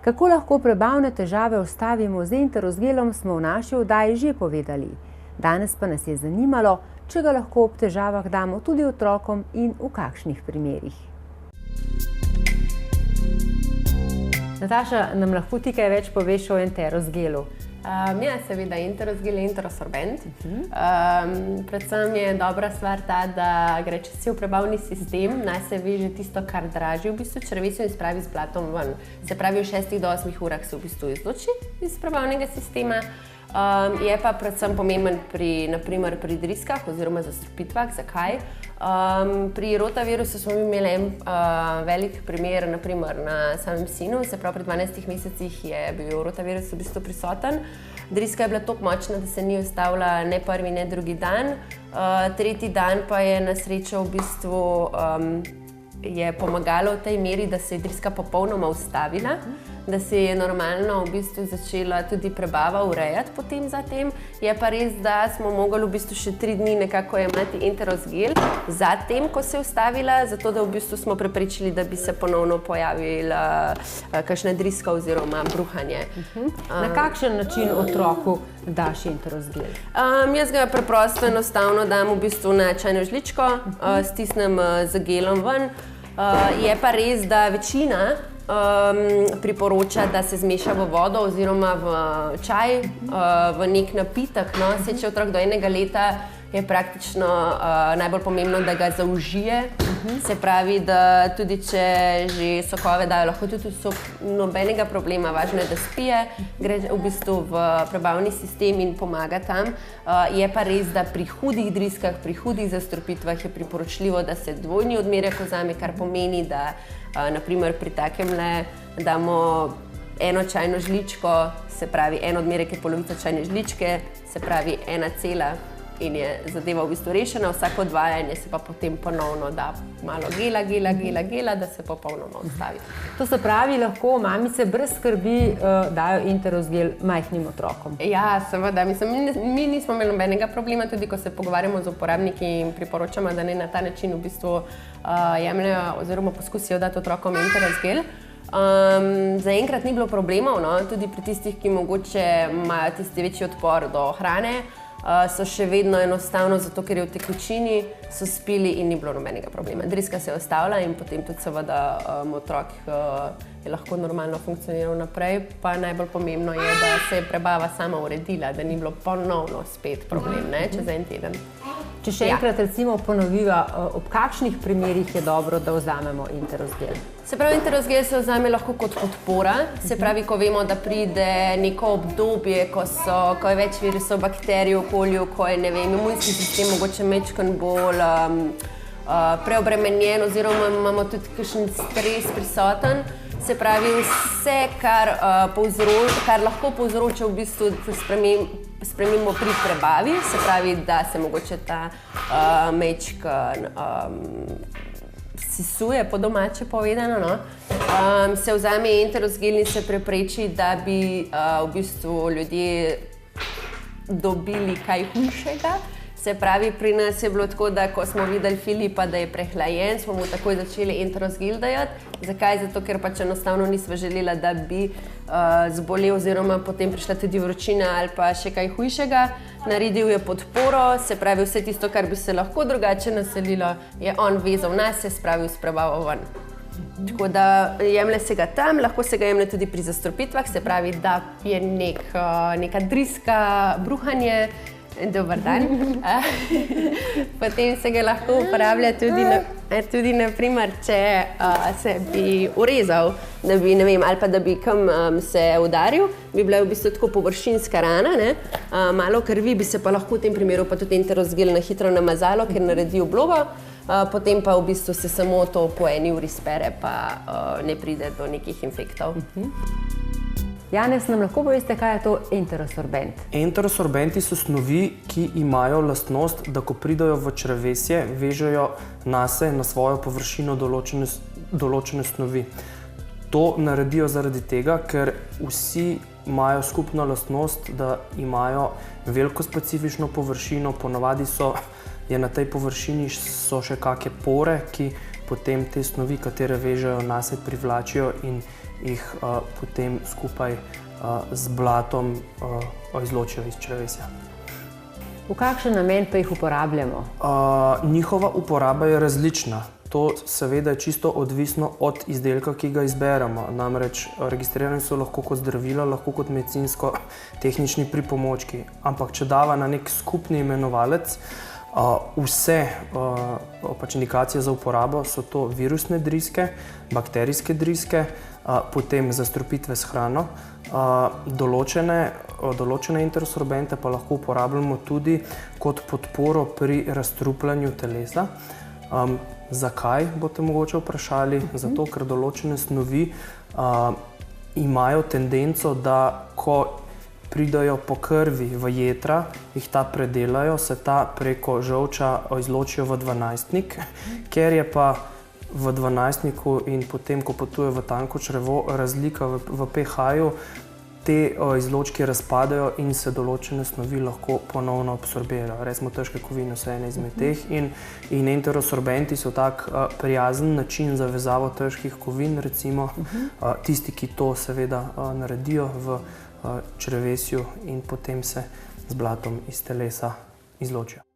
Kako lahko prebavne težave ustavimo z Enterosgelom, smo v naši oddaji že povedali. Danes pa nas je zanimalo, če ga lahko ob težavah damo tudi otrokom in v kakšnih primerih. Nataša, nam lahko ti kaj več poveš o Enterosgelu? Ja, seveda, Enterosgel je enterosorbent. Predvsem je dobra stvar ta, da gre čez cel prebavni sistem, naj se veže tisto, kar draži v bistvu črevesje in spravi z blatom ven. Se pravi, v 6 do 8 urah se v bistvu izloči iz prebavnega sistema. Je pa predvsem pomemben naprimer pri driskah oziroma zastrupitvah. Zakaj? Pri rotavirusu smo imeli en velik primer, naprimer na samem sinu, se pravi, pri 12 mesecih je bil rotavirus v bistvu prisoten. Driska je bila toliko močna, da se ni ustavila ne prvi, ne drugi dan. Tretji dan pa je na srečo v bistvu je pomagalo v tej meri, da se je driska popolnoma ustavila, da se je normalno v bistvu začela tudi prebava urejati potem zatem. Je pa res, da smo mogli v bistvu še 3 dni nekako jemati Enterosgel zatem, ko se je ustavila, zato da v bistvu smo preprečili, da bi se ponovno pojavila kakšna driska oziroma bruhanje. Na kakšen način otroku daš Enterosgel? Jaz ga preprosto enostavno dam v bistvu na čajno žličko, stisnem z gelom ven. Je pa res, da večina priporoča, da se zmeša v vodo oziroma v čaj, v nek napitek. Če je otrok do 1 leta, je praktično najbolj pomembno, da ga zaužije. Se pravi, da tudi če že sokove dajo, lahko tudi sok, nobenega problema, važno je, da spije, gre v bistvu v prebavni sistem in pomaga tam. Je pa res, da pri hudih driskah, pri hudih zastrupitvah je priporočljivo, da se dvojni odmerek vzame, kar pomeni, da naprimer pri takemle damo 1 čajno žličko, se pravi 1 odmerek je polovica čajne žličke, se pravi 1 cela. In je zadeva v bistvu rešena, vsako odvajanje se pa potem ponovno da malo gela, da se popolnoma ustavi. To se pravi, lahko mamice brez skrbi dajo Enterosgel majhnim otrokom? Ja, seveda. Mi nismo imeli nobenega problema, tudi ko se pogovarjamo z uporabniki in priporočamo, da ne na ta način v bistvu jemljajo oziroma poskusijo dati otrokom Enterosgel. Zaenkrat ni bilo problemov, tudi pri tistih, ki mogoče imajo tisti večji odpor do hrane, so še vedno enostavno, zato ker je v tekočini, so spili in ni bilo nobenega problema. Driska se je ustavila in potem tudi seveda otrok je lahko normalno funkcioniral naprej, pa najbolj pomembno je, da se je prebava sama uredila, da ni bilo ponovno spet problem, čez 1 teden. Če še enkrat recimo ponoviva, ob kakšnih primerih je dobro, da vzamemo Enterosgel? Se pravi, Enterosgel se vzame lahko kot podpora, se pravi, ko vemo, da pride neko obdobje, ko je več virusov, bakterij v okolju, ko je, imunski sistem mogoče majčkeno bolj preobremenjen oziroma imamo tudi kakšen stres prisoten. Se pravi, vse, kar lahko povzroča v bistvu spremembo pri prebavi, se pravi, da se mogoče ta majčkeno sesuje, po domače povedano, se vzame Enterosgel in se prepreči, da bi v bistvu ljudje dobili kaj hujšega. Se pravi, pri nas je bilo tako, da ko smo videli Filipa, da je prehlajen, smo mu takoj začeli Enterosgel dajati. Zakaj? Zato, ker pač enostavno nisva želela, da bi zbolel oziroma potem prišla tudi vročina ali pa še kaj hujšega. Naredil je podporo, se pravi, vse tisto, kar bi se lahko drugače naselilo, je on vezal nas, se spravil s prebavo ven. Tako da jemlje se ga tam, lahko se ga jemlje tudi pri zastrupitvah, se pravi, da je neka driska, bruhanje. Dobar dan. Potem se ga lahko uporablja tudi naprimer, če se bi urezal, da bi, ali pa da bi kam se udaril, bi bila v bistvu tako površinska rana, malo krvi bi se pa lahko v tem primeru pa tudi Enterosgel na hitro namazalo, ker naredi oblogo, potem pa v bistvu se samo to po 1 uri spere, pa ne pride do nekih infektov. Janez, nam lahko poveste, kaj je to enterosorbent? Enterosorbenti so snovi, ki imajo lastnost, da ko pridajo v črevesje, vežejo nase, na svojo površino določene snovi. To naredijo zaradi tega, ker vsi imajo skupno lastnost, da imajo veliko specifično površino, ponavadi je na tej površini še kakšne pore, ki potem te snovi, katere vežejo nase, privlačijo in jih potem skupaj z blatom izločijo iz črevesja. V kakšen namen pa jih uporabljamo? Njihova uporaba je različna. To seveda je čisto odvisno od izdelka, ki ga izberemo. Namreč registrirani so lahko kot zdravila, lahko kot medicinsko-tehnični pripomočki. Ampak če dava na nek skupni imenovalec, vse indikacije za uporabo so to virusne driske, bakterijske driske, potem zastrupitve s hrano. Določene intersorbente pa lahko uporabljamo tudi kot podporo pri razstrupljanju telesa. Zakaj, boste mogoče vprašali? Zato, ker določene snovi imajo tendenco, da ko pridajo po krvi v jetra, jih ta predelajo, se ta preko žolča izločijo v dvanajstnik, ker je pa v dvanajstniku in potem, ko potuje v tanko črevo, razlika v pH-ju, te izločki razpadajo in se določene snovi lahko ponovno absorbirajo. Recimo težke kovine so ene izmed teh in enterosorbenti so tak prijazen način za vezavo težkih kovin, recimo tisti, ki to seveda naredijo v črevesju in potem se z blatom iz telesa izločijo.